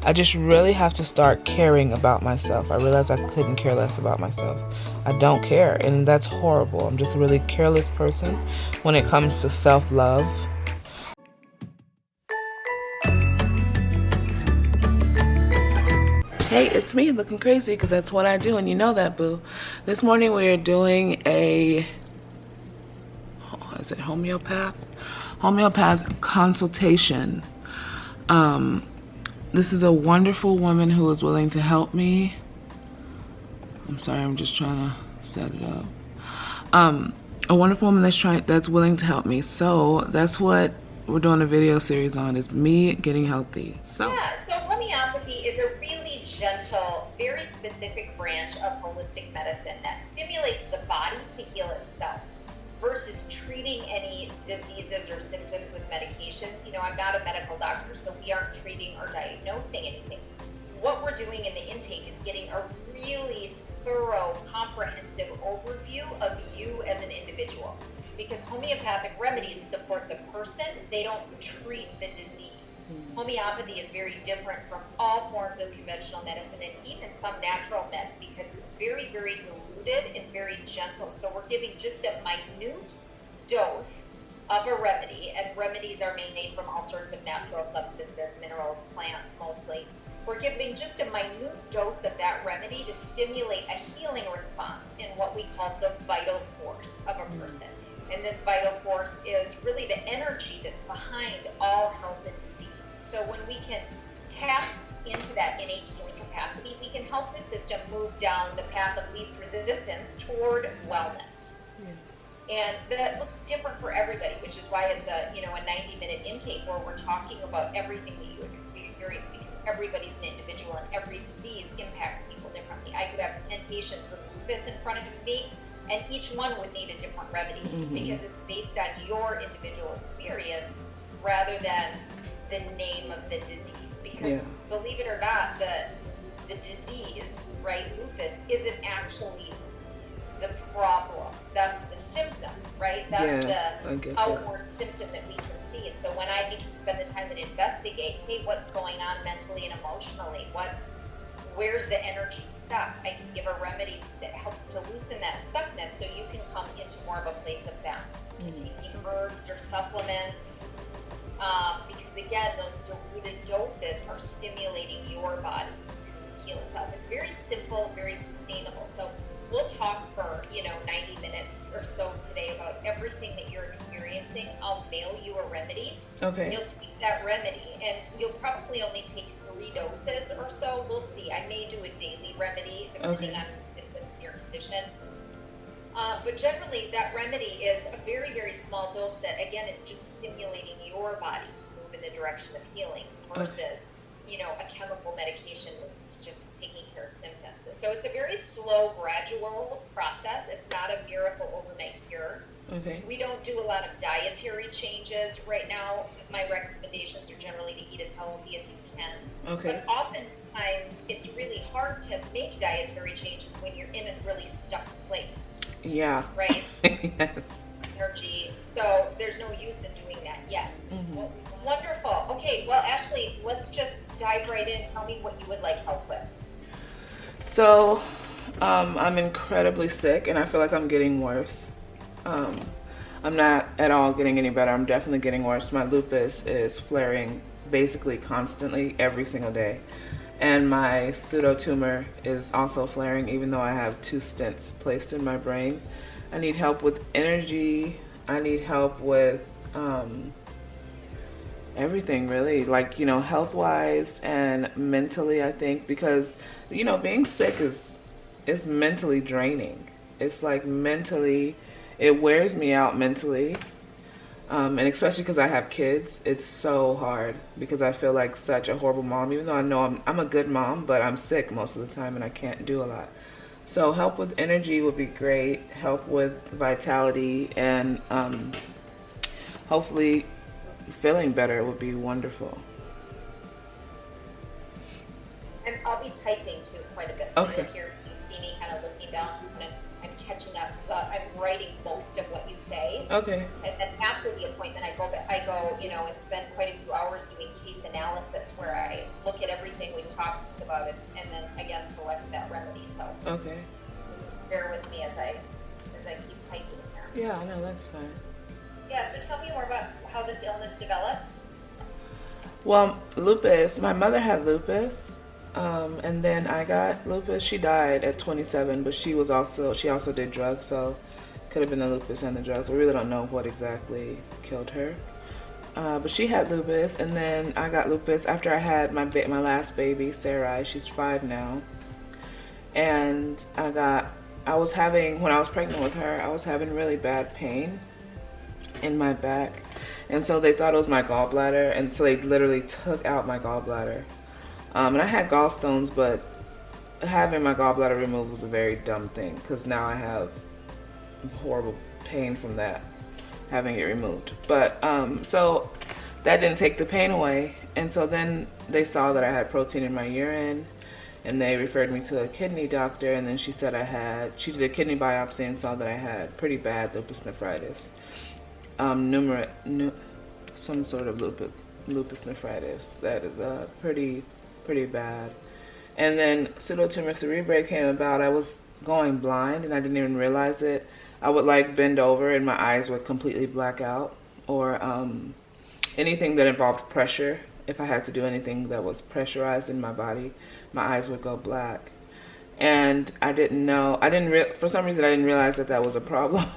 I just really have to start caring about myself. I realized I couldn't care less about myself. I don't care, and that's horrible. I'm just a really careless person when it comes to self-love. Hey, it's me looking crazy because that's what I do, and you know that, boo. This morning we are doing a, is it homeopath? Homeopath consultation. Um, this is a wonderful woman who is willing to help me. I'm sorry, I'm just trying to set it up. A wonderful woman that's willing to help me. So that's what we're doing a video series on, is me getting healthy. So homeopathy is a really gentle, very specific branch of holistic medicine that stimulates the body to heal itself versus treating any diseases or symptoms with medications. You know, I'm not a medical doctor, so we aren't treating or diagnosing anything. What we're doing in the intake is getting a really thorough, comprehensive overview of you as an individual. Because homeopathic remedies support the person, they don't treat the disease. Homeopathy is very different from all forms of conventional medicine and even some natural meds because it's very, very diluted and very gentle. So we're giving just a minute dose of a remedy, and remedies are made from all sorts of natural substances, minerals, plants mostly. We're giving just a minute dose of that remedy to stimulate a healing response in what we call the vital force of a person. And this vital force is really the energy that's behind all health and disease. So when we can tap into that innate healing capacity, we can help the system move down the path of least resistance toward wellness. And that looks different for everybody, which is why it's a 90-minute intake where we're talking about everything that you experience, because everybody's an individual and every disease impacts people differently. I could have 10 patients with lupus in front of me, and each one would need a different remedy because it's based on your individual experience rather than the name of the disease. Because believe it or not, the disease, right, lupus, isn't actually the problem. That's the symptom, right? That's the outward symptom that we can see. And so when I need to spend the time and investigate, hey, what's going on mentally and emotionally? Where's the energy stuck? I can give a remedy that helps to loosen that stuckness so you can come into more of a place of balance. Taking herbs or supplements, because again, those diluted doses are stimulating your body to heal itself. It's very simple, very sustainable. So we'll talk for 90 minutes or so today about everything that you're experiencing. I'll mail you a remedy. Okay. You'll take that remedy, and you'll probably only take 3 doses or so. We'll see. I may do a daily remedy depending on the symptoms and your condition. But generally, that remedy is a very, very small dose that, again, is just stimulating your body to move in the direction of healing versus, a chemical medication that's just taking care of symptoms. And so it's a very slow, gradual process. It's not a miracle overnight cure. Okay. We don't do a lot of dietary changes right now. My recommendations are generally to eat as healthy as you can. Okay. But oftentimes, it's really hard to make dietary changes when you're in a really stuck place. Yeah. Right? Yes. Energy. So there's no use in doing that yet. Well, wonderful. Okay, well, Ashley, let's just dive right in. Tell me what you would like help with. So, I'm incredibly sick, and I feel like I'm getting worse. I'm not at all getting any better. I'm definitely getting worse. My lupus is flaring basically constantly every single day. And my pseudo tumor is also flaring, even though I have 2 stents placed in my brain. I need help with energy. I need help with everything, really, like, health-wise and mentally, I think, because, being sick is mentally draining. It's like mentally, it wears me out mentally. And especially because I have kids, it's so hard because I feel like such a horrible mom, even though I know I'm a good mom, but I'm sick most of the time and I can't do a lot. So help with energy would be great, help with vitality, and hopefully feeling better would be wonderful. And I'll be typing too quite a bit. So Okay. you'll hear me kind of looking down, and I'm catching up. I'm writing most of what you say. Okay. And then after the appointment, I go, and spend quite a few hours doing case analysis where I look at everything we talk about it and then again select that remedy. So Okay. bear with me as I keep typing here. Yeah, I know, that's fine. Yeah, so tell me more about how this illness developed. Well, lupus, my mother had lupus. And then I got lupus. She died at 27, but she also did drugs, so could have been the lupus and the drugs. We really don't know what exactly killed her. But she had lupus, and then I got lupus after I had my last baby, Sarai. She's 5 now. And I was having, when I was pregnant with her, I was having really bad pain in my back. And so they thought it was my gallbladder, and so they literally took out my gallbladder. And I had gallstones, but having my gallbladder removed was a very dumb thing, because now I have horrible pain from that, having it removed. But so that didn't take the pain away, and so then they saw that I had protein in my urine, and they referred me to a kidney doctor, and then she said she did a kidney biopsy and saw that I had pretty bad lupus nephritis, some sort of lupus nephritis that is pretty bad. And then pseudotumor cerebrae came about. I was going blind and I didn't even realize it. I would like bend over and my eyes would completely black out, or anything that involved pressure. If I had to do anything that was pressurized in my body, my eyes would go black. And I didn't know, for some reason I didn't realize that that was a problem.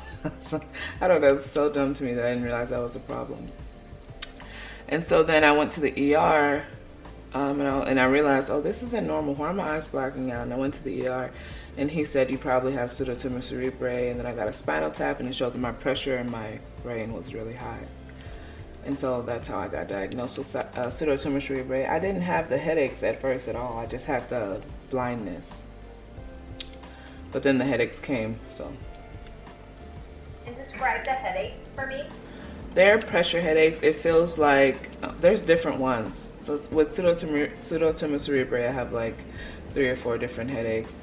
I don't know, it's so dumb to me that I didn't realize that was a problem. And so then I went to the ER, and I realized, oh, this isn't normal. Why are my eyes blacking out? And I went to the ER, and he said, you probably have pseudotumor cerebrae. And then I got a spinal tap, and it showed that my pressure in my brain was really high. And so that's how I got diagnosed with pseudotumor cerebrae. I didn't have the headaches at first at all. I just had the blindness. But then the headaches came, so. And describe the headaches for me. They're pressure headaches. It feels like there's different ones. So with pseudotumor cerebrae, I have like 3 or 4 different headaches.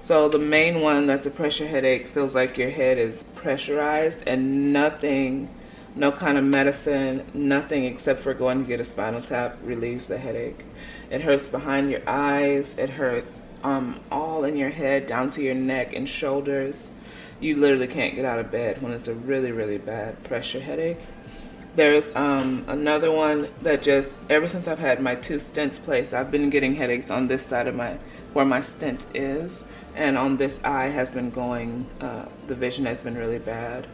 So the main one that's a pressure headache feels like your head is pressurized, and nothing, no kind of medicine, nothing except for going to get a spinal tap relieves the headache. It hurts behind your eyes. It hurts all in your head, down to your neck and shoulders. You literally can't get out of bed when it's a really, really bad pressure headache. There's another one that just, ever since I've had my 2 stents placed, I've been getting headaches on this side of where my stent is, and on this eye has been going, the vision has been really bad.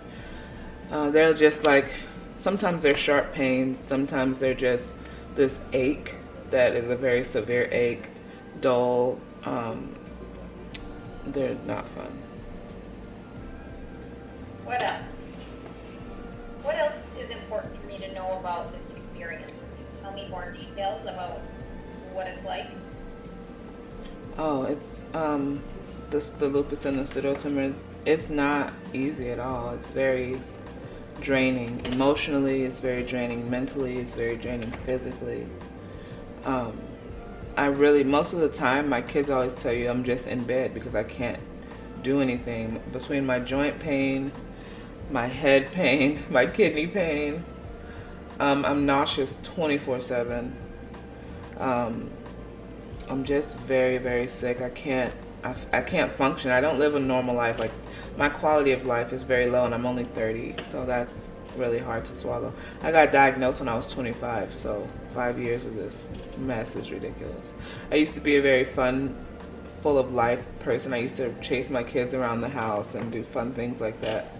They're just like, sometimes they're sharp pains, sometimes they're just this ache that is a very severe ache, dull. They're not fun. What else? What else is important for me to know about this experience? Can you tell me more details about what it's like? Oh, it's the lupus and the pseudotumor. It's not easy at all. It's very draining emotionally. It's very draining mentally. It's very draining physically. Most of the time, my kids always tell you I'm just in bed because I can't do anything. Between my joint pain, my head pain, my kidney pain, I'm nauseous 24/7. I'm just very, very sick. I can't function. I don't live a normal life. Like, my quality of life is very low, and I'm only 30, so that's really hard to swallow. I got diagnosed when I was 25, so 5 years of this mess is ridiculous. I used to be a very fun, full of life person. I used to chase my kids around the house and do fun things like that.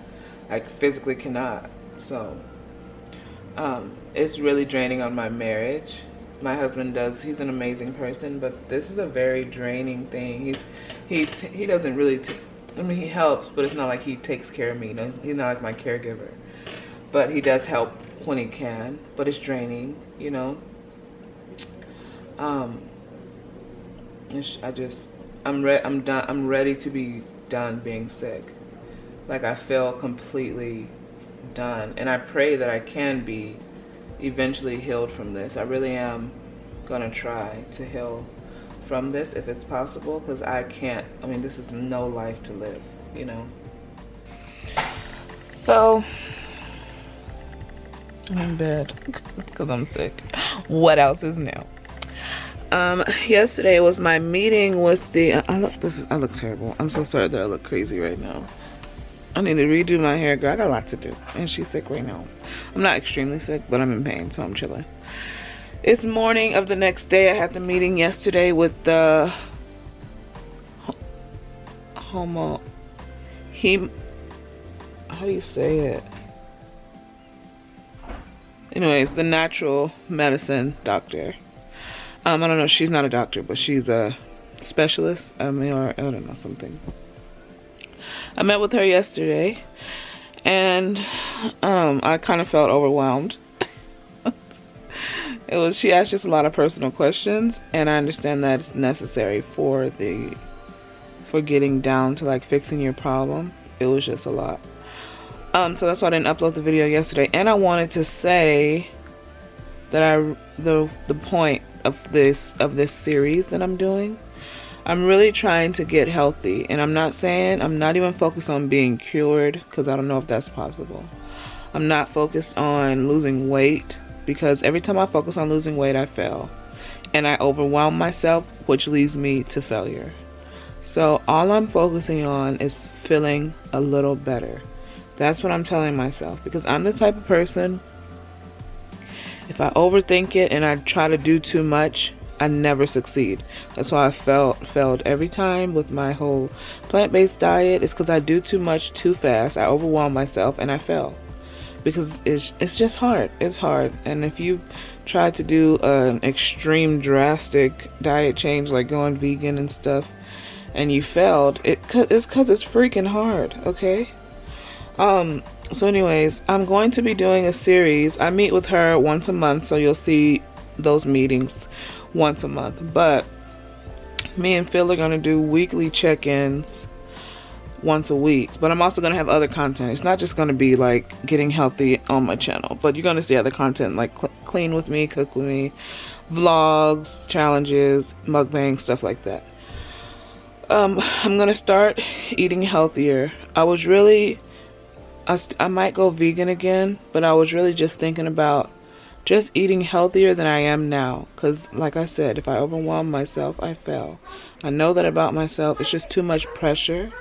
I physically cannot. So it's really draining on my marriage. My husband he's an amazing person, but this is a very draining thing. He doesn't really, he helps, but it's not like he takes care of me. You know, he's not like my caregiver. But he does help when he can, but it's draining, you know. I'm ready to be done being sick. Like, I feel completely done, and I pray that I can be eventually healed from this. I really am gonna try to heal from this if it's possible, because this is no life to live, you know. So I'm in bed because I'm sick. What else is new? Yesterday was my meeting with the I look terrible. I'm so sorry that I look crazy right now. I need to redo my hair, girl. I got a lot to do. And she's sick right now. I'm not extremely sick, but I'm in pain, so I'm chilling. It's morning of the next day. I had the meeting yesterday with the how do you say it? Anyways, the natural medicine doctor. I don't know, she's not a doctor, but she's a specialist. Or I don't know, something. I met with her yesterday, and I kind of felt overwhelmed. She asked just a lot of personal questions, and I understand that it's necessary for getting down to like fixing your problem. It was just a lot. So that's why I didn't upload the video yesterday. And I wanted to say that the point of this series that I'm doing, I'm really trying to get healthy. And I'm not even focused on being cured, because I don't know if that's possible. I'm not focused on losing weight, because every time I focus on losing weight, I fail. And I overwhelm myself, which leads me to failure. So all I'm focusing on is feeling a little better. That's what I'm telling myself, because I'm the type of person, if I overthink it and I try to do too much, I never succeed. That's why I failed every time with my whole plant-based diet. It's because I do too much too fast. I overwhelm myself and I fail, because it's just hard. It's hard. And if you try to do an extreme drastic diet change, like going vegan and stuff, and you failed, it's because it's freaking hard, okay? So anyways, I'm going to be doing a series. I meet with her once a month, so you'll see those meetings once a month. But me and Phil are going to do weekly check-ins once a week. But I'm also going to have other content. It's not just going to be like getting healthy on my channel, but you're going to see other content like clean with me, cook with me, vlogs, challenges, mukbang, stuff like that. I'm going to start eating healthier. I might go vegan again, but I was really just thinking about just eating healthier than I am now. Because like I said, if I overwhelm myself, I fail. I know that about myself. It's just too much pressure.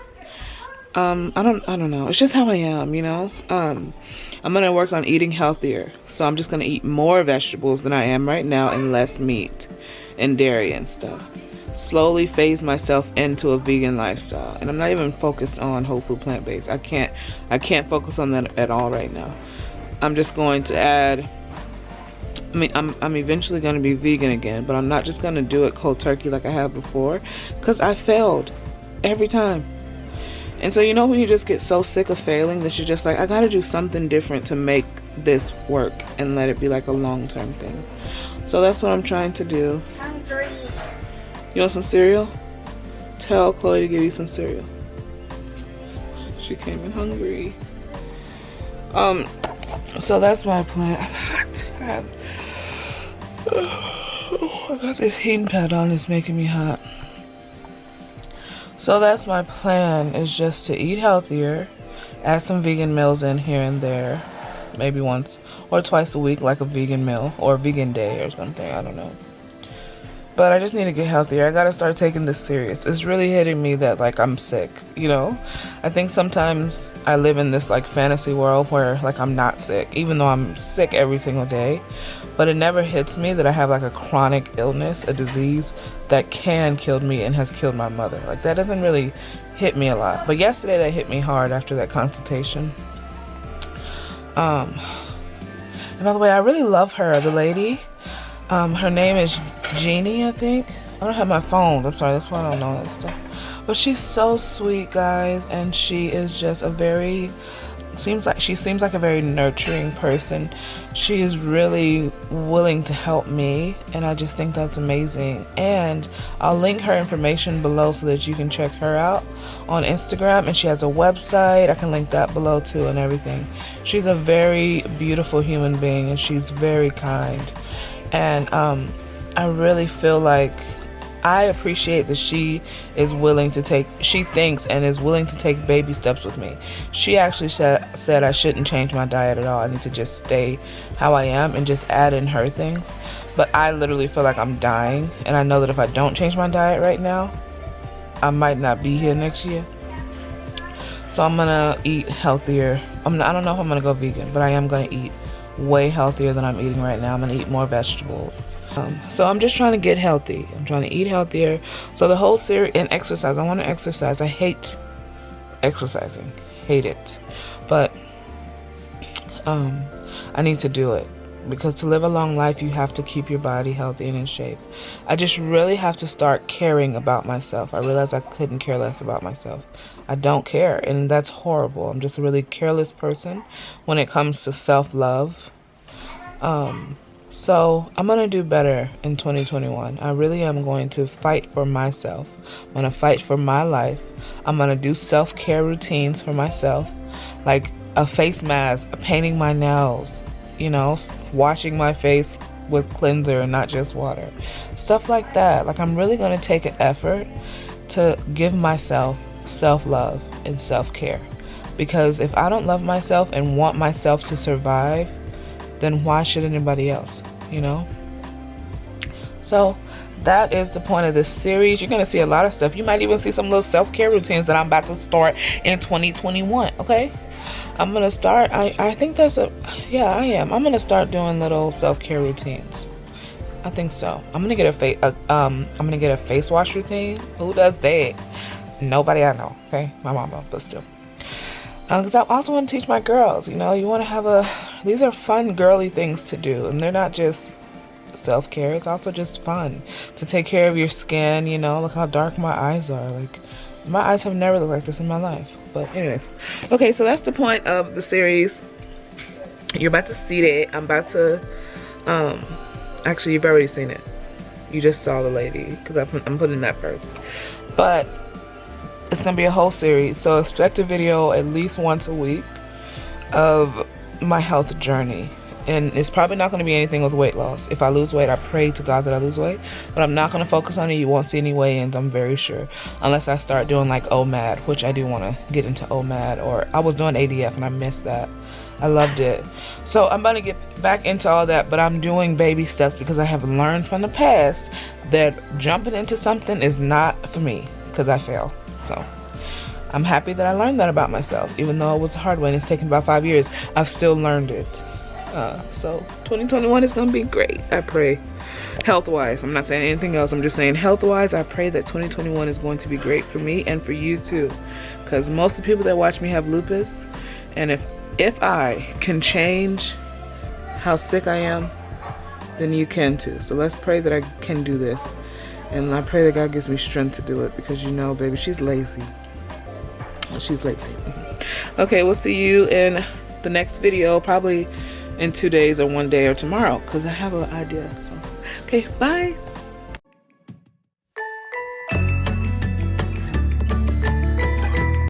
I don't know. It's just how I am, you know. I'm going to work on eating healthier. So I'm just going to eat more vegetables than I am right now, and less meat and dairy and stuff. Slowly phase myself into a vegan lifestyle, and I'm not even focused on whole food plant-based. I can't focus on that at all right now. I'm just going to add, I'm eventually going to be vegan again, but I'm not just going to do it cold turkey like I have before, because I failed every time. And so, you know, when you just get so sick of failing that you're just like, I gotta do something different to make this work and let it be like a long-term thing. So that's what I'm trying to do. You want some cereal? Tell Chloe to give you some cereal. She came in hungry. So that's my plan. I got this heating pad on, it's making me hot. So that's my plan, is just to eat healthier, add some vegan meals in here and there, maybe once or twice a week, like a vegan meal or a vegan day or something, I don't know. But I just need to get healthier. I gotta start taking this serious. It's really hitting me that like I'm sick, you know? I think sometimes I live in this like fantasy world where like I'm not sick, even though I'm sick every single day. But it never hits me that I have like a chronic illness, a disease that can kill me and has killed my mother. Like that doesn't really hit me a lot. But yesterday that hit me hard after that consultation. And by the way, I really love her, the lady. Her name is Jennie, I think. I don't have my phone. I'm sorry, that's why I don't know that stuff. But she's so sweet, guys, and she is just seems like a very nurturing person. She is really willing to help me, and I just think that's amazing. And I'll link her information below so that you can check her out on Instagram, and she has a website. I can link that below too and everything. She's a very beautiful human being, and she's very kind. And I really feel like I appreciate that she thinks and is willing to take baby steps with me. She actually said I shouldn't change my diet at all. I need to just stay how I am and just add in her things. but I literally feel like I'm dying, and I know that if I don't change my diet right now, I might not be here next year. So I'm gonna eat healthier. I don't know if I'm gonna go vegan, but I am gonna eat way healthier than I'm eating right now. I'm gonna eat more vegetables. So I'm just trying to get healthy. I'm trying to eat healthier. So the whole series, and exercise. I want to exercise. I hate exercising. Hate it. But I need to do it. Because to live a long life, you have to keep your body healthy and in shape. I just really have to start caring about myself. I realized I couldn't care less about myself. I don't care, and that's horrible. I'm just a really careless person when it comes to self-love. So I'm going to do better in 2021. I really am going to fight for myself. I'm going to fight for my life. I'm going to do self-care routines for myself, like a face mask, painting my nails, you know, washing my face with cleanser and not just water. Stuff like that. Like, I'm really going to take an effort to give myself self-love and self-care. Because if I don't love myself and want myself to survive, then why should anybody else, you know? So that is the point of this series. You're going to see a lot of stuff. You might even see some little self-care routines that I'm about to start in 2021, okay? I'm going to start, I think that's yeah, I am. I'm going to start doing little self-care routines. I think so. I'm going to get a face wash routine. Who does that? Nobody I know, okay? My mama, but still. Because I also want to teach my girls, you know, you want to have these are fun girly things to do, and they're not just self-care, it's also just fun to take care of your skin, you know. Look how dark my eyes are. Like, my eyes have never looked like this in my life. But anyways, okay, so that's the point of the series. You're about to see that. I'm about to, actually, you've already seen it. You just saw the lady, because I'm putting that first. But it's gonna be a whole series, so expect a video at least once a week of my health journey. And it's probably not going to be anything with weight loss. If I lose weight, I pray to God that I lose weight, but I'm not going to focus on it. You won't see any weigh-ins, I'm very sure, unless I start doing like OMAD, which I do want to get into OMAD. Or I was doing ADF and I missed that. I loved it. So I'm going to get back into all that, but I'm doing baby steps because I have learned from the past that jumping into something is not for me, because I fail. So I'm happy that I learned that about myself. Even though it was a hard one, it's taken about 5 years, I've still learned it. So 2021 is gonna be great, I pray. Health-wise, I'm not saying anything else, I'm just saying health-wise, I pray that 2021 is going to be great for me and for you too, because most of the people that watch me have lupus, and if I can change how sick I am, then you can too. So let's pray that I can do this, and I pray that God gives me strength to do it, because you know, baby, she's lazy. She's lazy. Okay, we'll see you in the next video, probably in 2 days or 1 day or tomorrow, because I have an idea. So, okay, bye.